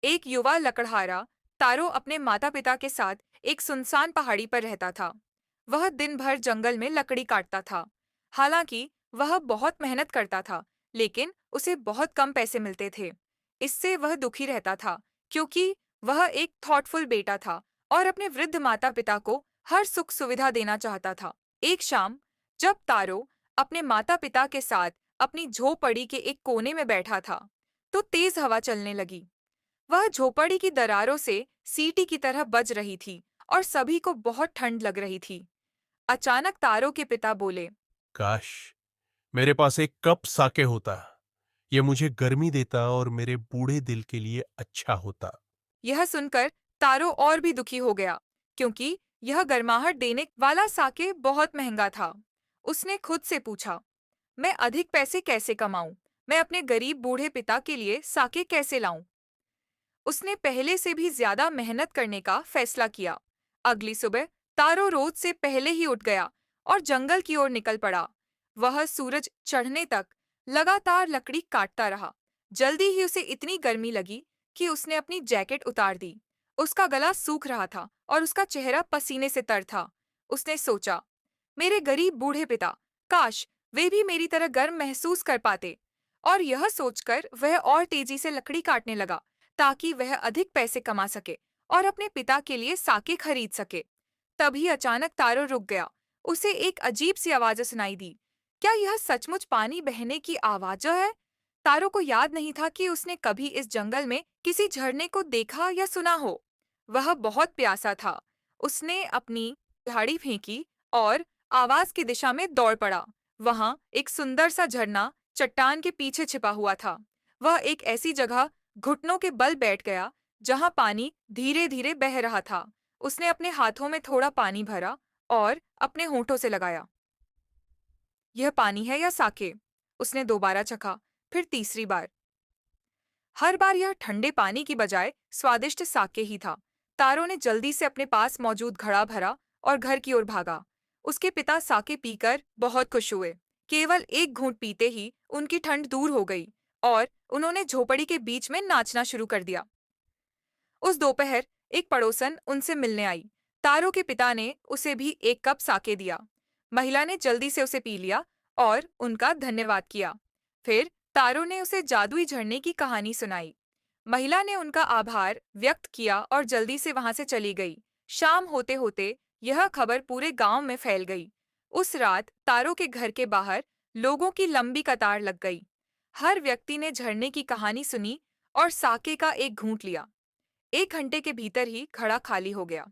एक युवा लकड़हारा तारो अपने माता पिता के साथ एक सुनसान पहाड़ी पर रहता था। वह दिन भर जंगल में लकड़ी काटता था। हालांकि वह बहुत मेहनत करता था, लेकिन उसे बहुत कम पैसे मिलते थे। इससे वह दुखी रहता था, क्योंकि वह एक थॉटफुल बेटा था और अपने वृद्ध माता पिता को हर सुख सुविधा देना चाहता था। एक शाम, जब तारो अपने माता पिता के साथ अपनी झोपड़ी के एक कोने में बैठा था, तो तेज हवा चलने लगी। वह झोपड़ी की दरारों से सीटी की तरह बज रही थी और सभी को बहुत ठंड लग रही थी। अचानक तारो के पिता बोले। काश मेरे पास एक कप साके होता। ये मुझे गर्मी देता और मेरे बूढ़े दिल के लिए अच्छा होता। यह सुनकर तारो और भी दुखी हो गया, क्योंकि यह गर्माहट देने वाला साके बहुत महंगा था। उसने खुद से पूछा, मैं अधिक पैसे कैसे कमाऊं? मैं अपने गरीब बूढ़े पिता के लिए साके कैसे लाऊं? उसने पहले से भी ज्यादा मेहनत करने का फैसला किया। अगली सुबह तारो रोज से पहले ही उठ गया और जंगल की ओर निकल पड़ा। वह सूरज चढ़ने तक लगातार लकड़ी काटता रहा। जल्दी ही उसे इतनी गर्मी लगी कि उसने अपनी जैकेट उतार दी। उसका गला सूख रहा था और उसका चेहरा पसीने से तर था। उसने सोचा, मेरे गरीब बूढ़े पिता, काश वे भी मेरी तरह गर्म महसूस कर पाते। और यह सोचकर वह और तेजी से लकड़ी काटने लगा, ताकि वह अधिक पैसे कमा सके और अपने पिता के लिए साके खरीद सके। तभी अचानक तारो रुक गया। उसे एक अजीब सी आवाज सुनाई दी। क्या यह सचमुच पानी बहने की आवाज है? तारो को याद नहीं था कि उसने कभी इस जंगल में किसी झरने को देखा या सुना हो। वह बहुत प्यासा था। उसने अपनी झाड़ी फेंकी और आवाज की दिशा में दौड़ पड़ा। वहां एक सुंदर सा झरना चट्टान के पीछे छिपा हुआ था। वह एक ऐसी जगह घुटनों के बल बैठ गया, जहां पानी धीरे धीरे बह रहा था। उसने अपने हाथों में थोड़ा पानी भरा और अपने होठों से लगाया। यह पानी है या साके? उसने दोबारा चखा, फिर तीसरी बार। हर बार यह ठंडे पानी की बजाय स्वादिष्ट साके ही था। तारो ने जल्दी से अपने पास मौजूद घड़ा भरा और घर की ओर भागा। उसके पिता साके पीकर बहुत खुश हुए। केवल एक घूंट पीते ही उनकी ठंड दूर हो गई और उन्होंने झोपड़ी के बीच में नाचना शुरू कर दिया। उस दोपहर एक पड़ोसन उनसे मिलने आई। तारो के पिता ने उसे भी एक कप साके दिया। महिला ने जल्दी से उसे पी लिया और उनका धन्यवाद किया। फिर तारो ने उसे जादुई झरने की कहानी सुनाई। महिला ने उनका आभार व्यक्त किया और जल्दी से वहां से चली गई। शाम होते होते यह खबर पूरे गांव में फैल गई। उस रात तारो के घर के बाहर लोगों की लंबी कतार लग गई। हर व्यक्ति ने झरने की कहानी सुनी और साके का एक घूंट लिया। 1 घंटे के भीतर ही घड़ा खाली हो गया।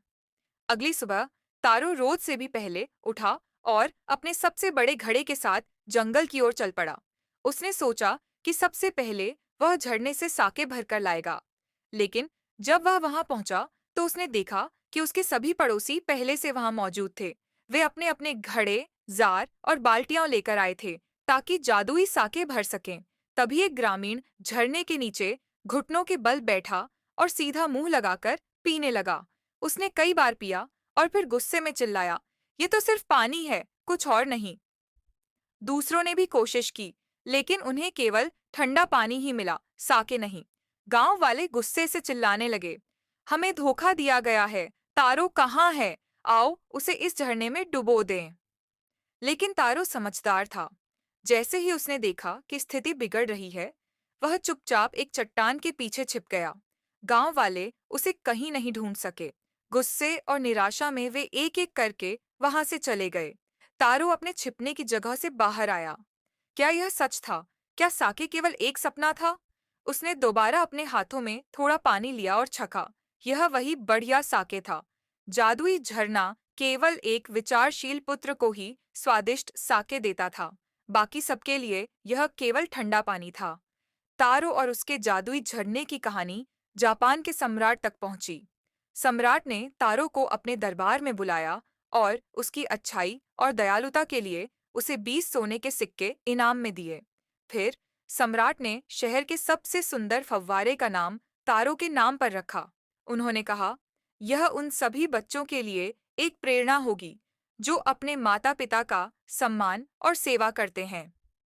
अगली सुबह तारो रोज से भी पहले उठा और अपने सबसे बड़े घड़े के साथ जंगल की ओर चल पड़ा। उसने सोचा कि सबसे पहले वह झरने से साके भरकर लाएगा। लेकिन जब वह वहां पहुंचा, तो उसने देखा कि उसके सभी पड़ोसी पहले से वहां मौजूद थे। वे अपने अपने घड़े, जार और बाल्टियां लेकर आए थे, ताकि जादुई साके भर सकें। तभी एक ग्रामीण झरने के नीचे घुटनों के बल बैठा और सीधा मुंह लगाकर पीने लगा। उसने कई बार पिया और फिर गुस्से में चिल्लाया, ये तो सिर्फ पानी है, कुछ और नहीं। दूसरों ने भी कोशिश की, लेकिन उन्हें केवल ठंडा पानी ही मिला, साके नहीं। गांव वाले गुस्से से चिल्लाने लगे, हमें धोखा दिया गया है, तारो कहाँ है? आओ उसे इस झरने में डुबो दें। लेकिन तारो समझदार था। जैसे ही उसने देखा कि स्थिति बिगड़ रही है, वह चुपचाप एक चट्टान के पीछे छिप गया। गांव वाले उसे कहीं नहीं ढूंढ सके। गुस्से और निराशा में वे एक एक करके वहां से चले गए। तारो अपने छिपने की जगह से बाहर आया। क्या यह सच था? क्या साके केवल एक सपना था? उसने दोबारा अपने हाथों में थोड़ा पानी लिया और छका। यह वही बढ़िया साके था। जादुई झरना केवल एक विचारशील पुत्र को ही स्वादिष्ट साके देता था। बाकी सबके लिए यह केवल ठंडा पानी था। तारो और उसके जादुई झरने की कहानी जापान के सम्राट तक पहुंची। सम्राट ने तारो को अपने दरबार में बुलाया और उसकी अच्छाई और दयालुता के लिए उसे 20 सोने के सिक्के इनाम में दिए। फिर सम्राट ने शहर के सबसे सुंदर फव्वारे का नाम तारो के नाम पर रखा। उन्होंने कहा, यह उन सभी बच्चों के लिए एक प्रेरणा होगी जो अपने माता पिता का सम्मान और सेवा करते हैं।